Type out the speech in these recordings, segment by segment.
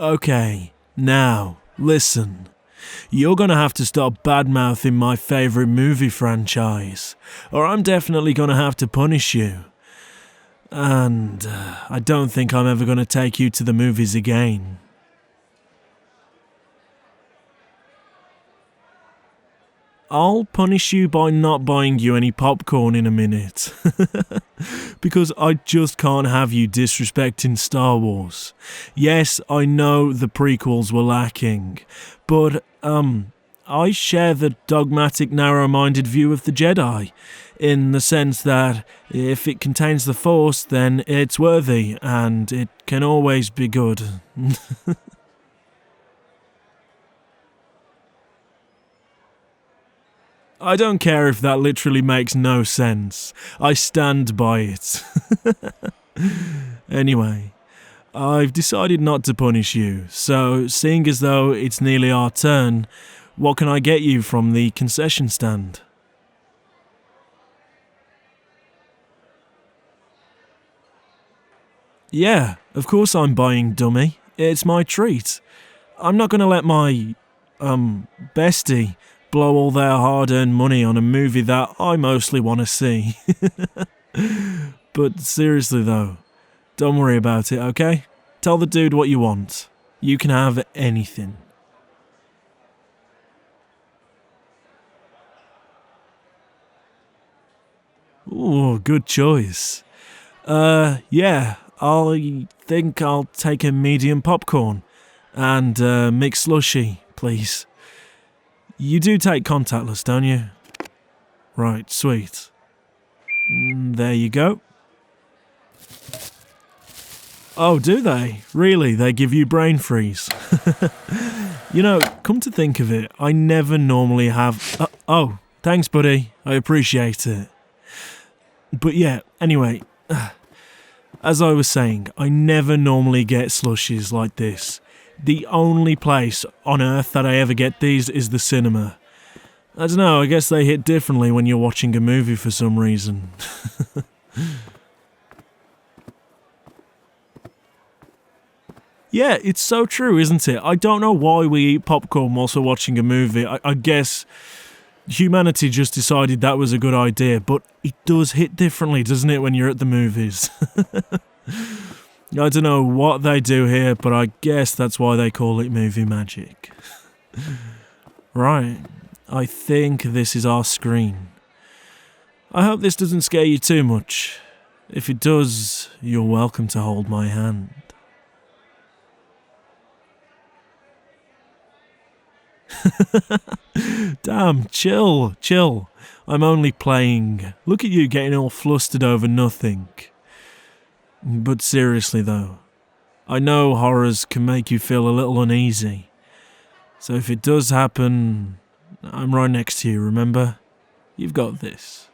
Okay, now, listen. You're gonna have to stop badmouthing my favourite movie franchise, or I'm definitely gonna have to punish you. And I don't think I'm ever gonna take you to the movies again. I'll punish you by not buying you any popcorn in a minute. Because I just can't have you disrespecting Star Wars. Yes, I know the prequels were lacking, but, I share the dogmatic, narrow-minded view of the Jedi, in the sense that if it contains the Force, then it's worthy, and it can always be good. I don't care if that literally makes no sense. I stand by it. Anyway, I've decided not to punish you, so seeing as though it's nearly our turn, what can I get you from the concession stand? Yeah, of course I'm buying, dummy. It's my treat. I'm not gonna let my, bestie blow all their hard-earned money on a movie that I mostly want to see. But seriously though, don't worry about it, okay? Tell the dude what you want. You can have anything. Ooh, good choice. Yeah, I think I'll take a medium popcorn and mixed slushy, please. You do take contactless, don't you? Right, sweet. There you go. Oh, do they? Really? They give you brain freeze? You know, come to think of it, I never normally have... oh, thanks, buddy. I appreciate it. But yeah, anyway, as I was saying, I never normally get slushies like this. The only place on earth that I ever get these is the cinema. I don't know, I guess they hit differently when you're watching a movie for some reason. Yeah, it's so true, isn't it? I don't know why we eat popcorn whilst we're watching a movie. I guess humanity just decided that was a good idea, but it does hit differently, doesn't it, when you're at the movies? I don't know what they do here, but I guess that's why they call it movie magic. Right, I think this is our screen. I hope this doesn't scare you too much. If it does, you're welcome to hold my hand. Damn, chill. I'm only playing. Look at you getting all flustered over nothing. But seriously though, I know horrors can make you feel a little uneasy. So if it does happen, I'm right next to you, remember? You've got this.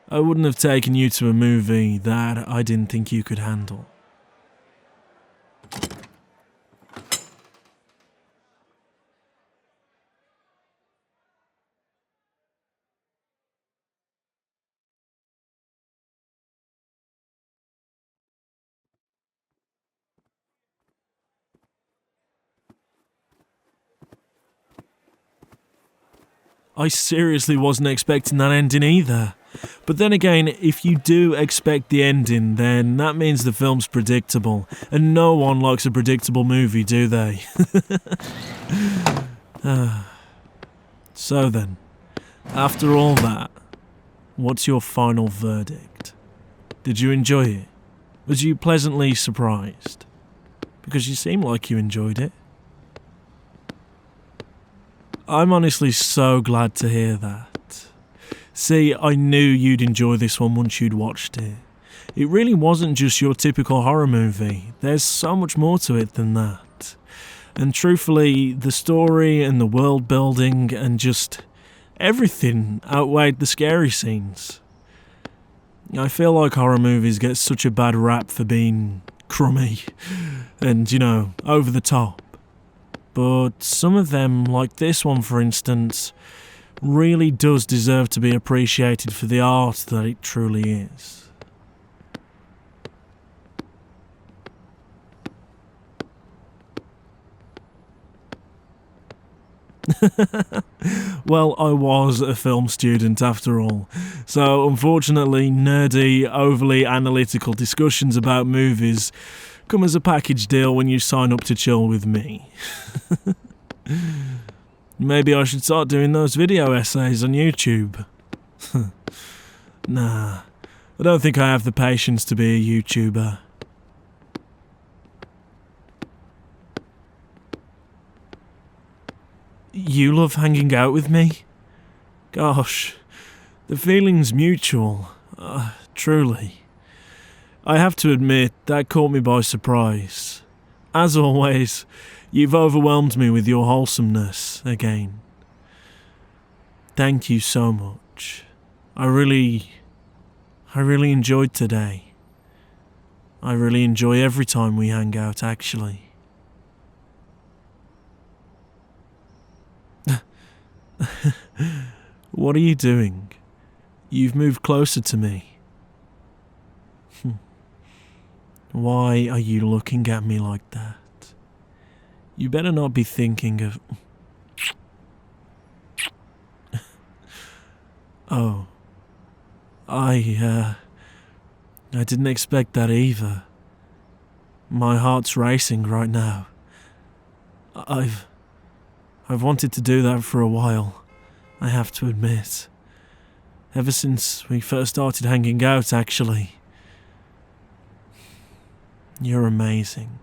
I wouldn't have taken you to a movie that I didn't think you could handle. I seriously wasn't expecting that ending either. But then again, if you do expect the ending, then that means the film's predictable. And no one likes a predictable movie, do they? So then, after all that, what's your final verdict? Did you enjoy it? Was you pleasantly surprised? Because you seem like you enjoyed it. I'm honestly so glad to hear that. See, I knew you'd enjoy this one once you'd watched it. It really wasn't just your typical horror movie. There's so much more to it than that. And truthfully, the story and the world building and just everything outweighed the scary scenes. I feel like horror movies get such a bad rap for being crummy and, over the top. But some of them, like this one for instance, really does deserve to be appreciated for the art that it truly is. Well, I was a film student after all, so unfortunately nerdy, overly analytical discussions about movies come as a package deal when you sign up to chill with me. Maybe I should start doing those video essays on YouTube. Nah, I don't think I have the patience to be a YouTuber. You love hanging out with me? Gosh, the feeling's mutual, truly. I have to admit, that caught me by surprise. As always, you've overwhelmed me with your wholesomeness again. Thank you so much. I really enjoyed today. I really enjoy every time we hang out, actually. What are you doing? You've moved closer to me. Why are you looking at me like that? You better not be thinking of... Oh. I didn't expect that either. My heart's racing right now. I've wanted to do that for a while, I have to admit. Ever since we first started hanging out, actually. You're amazing,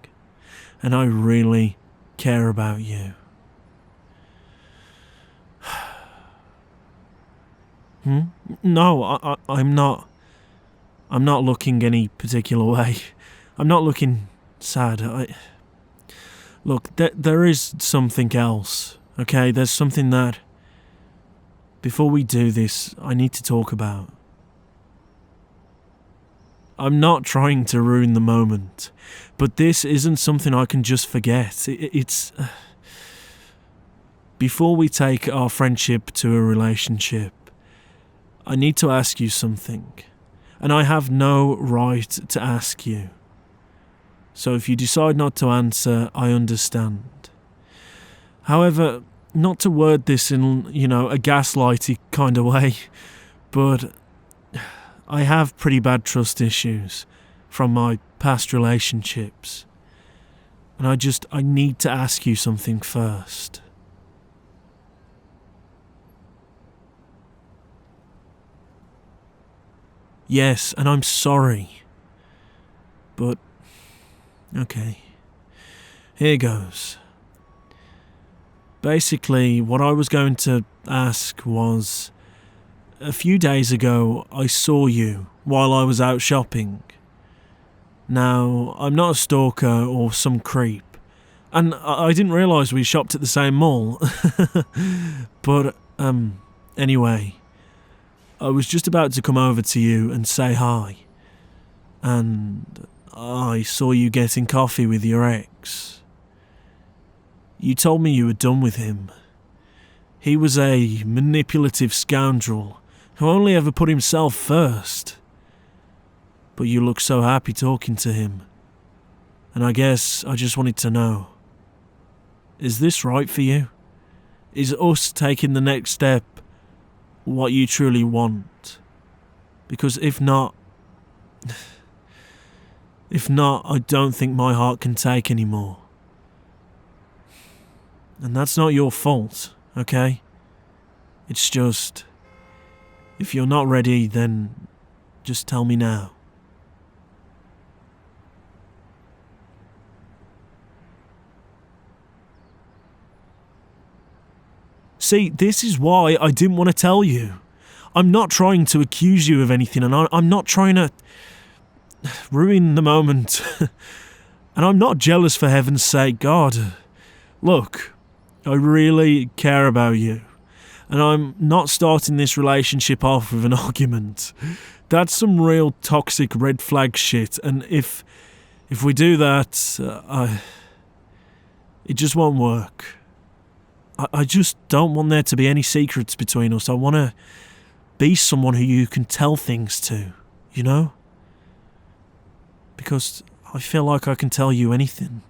and I really care about you. No, I'm not looking any particular way. I'm not looking sad. Look, there is something else, okay? There's something that, before we do this, I need to talk about. I'm not trying to ruin the moment, but this isn't something I can just forget. It's... Before we take our friendship to a relationship, I need to ask you something, and I have no right to ask you. So if you decide not to answer, I understand. However, not to word this in, a gaslighty kind of way, but I have pretty bad trust issues from my past relationships. And I need to ask you something first. Yes, and I'm sorry. But, okay. Here goes. Basically, what I was going to ask was, a few days ago I saw you while I was out shopping. Now, I'm not a stalker or some creep, and I didn't realise we shopped at the same mall. But, anyway, I was just about to come over to you and say hi, and I saw you getting coffee with your ex. You told me you were done with him. He was a manipulative scoundrel who only ever put himself first. But you look so happy talking to him, and I guess I just wanted to know, is this right for you? Is us taking the next step what you truly want? Because if not, I don't think my heart can take anymore. And that's not your fault, okay? It's just, if you're not ready, then just tell me now. See, this is why I didn't want to tell you. I'm not trying to accuse you of anything, and I'm not trying to ruin the moment. And I'm not jealous, for heaven's sake, God. Look, I really care about you, and I'm not starting this relationship off with an argument. That's some real toxic red flag shit, and if we do that, it just won't work. I just don't want there to be any secrets between us. I want to be someone who you can tell things to, you know? Because I feel like I can tell you anything.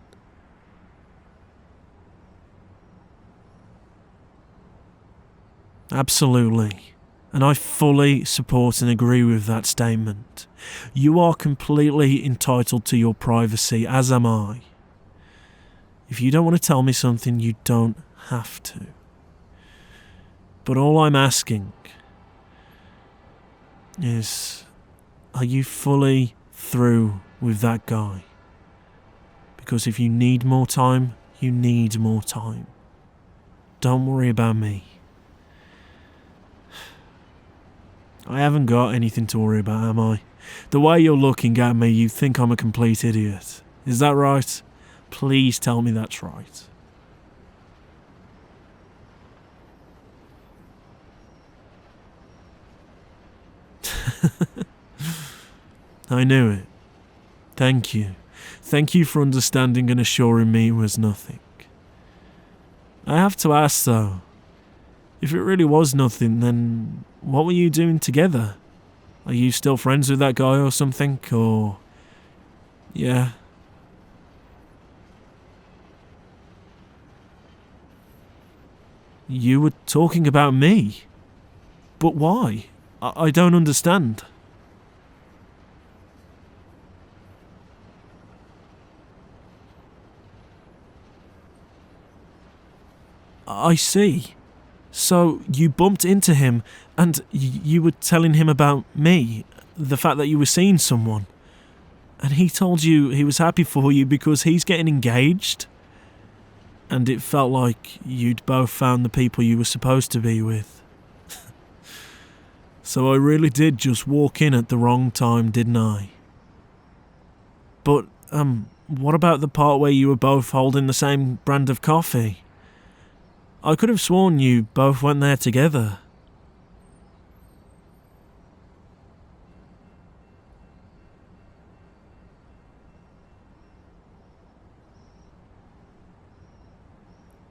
Absolutely. And I fully support and agree with that statement. You are completely entitled to your privacy, as am I. If you don't want to tell me something, you don't have to. But all I'm asking is, are you fully through with that guy? Because if you need more time, you need more time. Don't worry about me. I haven't got anything to worry about, am I? The way you're looking at me, you think I'm a complete idiot. Is that right? Please tell me that's right. I knew it. Thank you. Thank you for understanding and assuring me it was nothing. I have to ask though, if it really was nothing, then what were you doing together? Are you still friends with that guy or something, or... Yeah. You were talking about me? But why? I don't understand. I see. So you bumped into him and you were telling him about me, the fact that you were seeing someone. And he told you he was happy for you because he's getting engaged? And it felt like you'd both found the people you were supposed to be with. So I really did just walk in at the wrong time, didn't I? But, what about the part where you were both holding the same brand of coffee? I could have sworn you both went there together.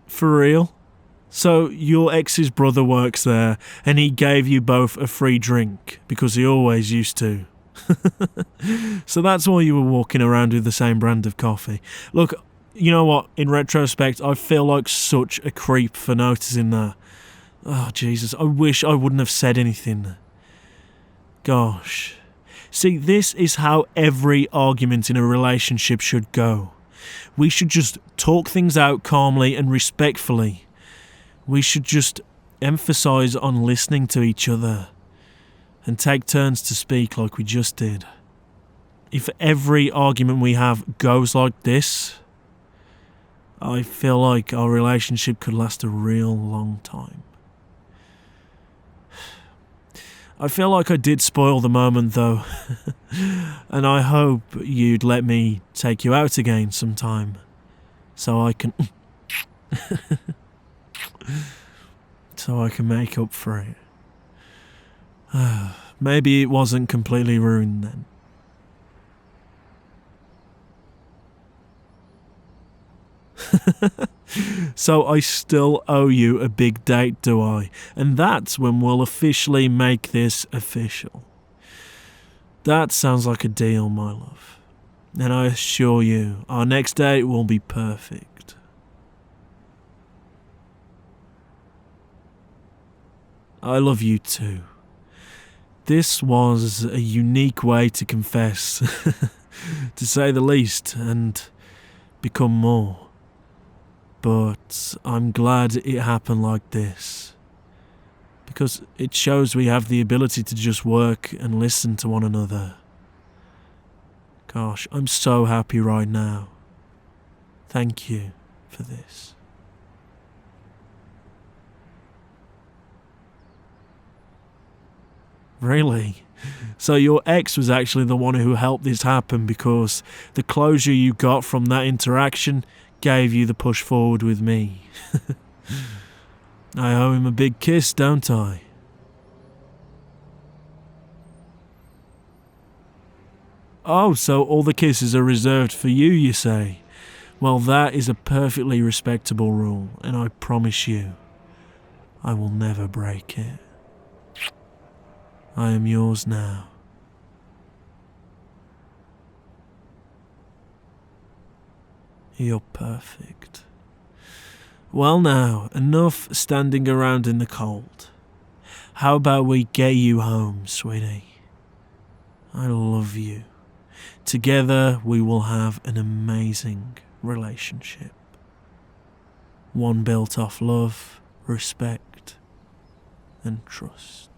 For real? So your ex's brother works there and he gave you both a free drink because he always used to. So that's why you were walking around with the same brand of coffee. Look, you know what? In retrospect, I feel like such a creep for noticing that. Oh, Jesus, I wish I wouldn't have said anything. Gosh. See, this is how every argument in a relationship should go. We should just talk things out calmly and respectfully. We should just emphasize on listening to each other and take turns to speak like we just did. If every argument we have goes like this, I feel like our relationship could last a real long time. I feel like I did spoil the moment though, and I hope you'd let me take you out again sometime, so I can make up for it. Maybe it wasn't completely ruined then. So I still owe you a big date, do I? And that's when we'll officially make this official. That sounds like a deal, my love. And I assure you, our next date will be perfect. I love you too. This was a unique way to confess, to say the least, and become more. But I'm glad it happened like this, because it shows we have the ability to just work and listen to one another. Gosh, I'm so happy right now. Thank you for this. Really? So your ex was actually the one who helped this happen because the closure you got from that interaction gave you the push forward with me. I owe him a big kiss, don't I? Oh, so all the kisses are reserved for you, you say? Well, that is a perfectly respectable rule, and I promise you, I will never break it. I am yours now. You're perfect. Well now, enough standing around in the cold. How about we get you home, sweetie? I love you. Together we will have an amazing relationship. One built off love, respect, and trust.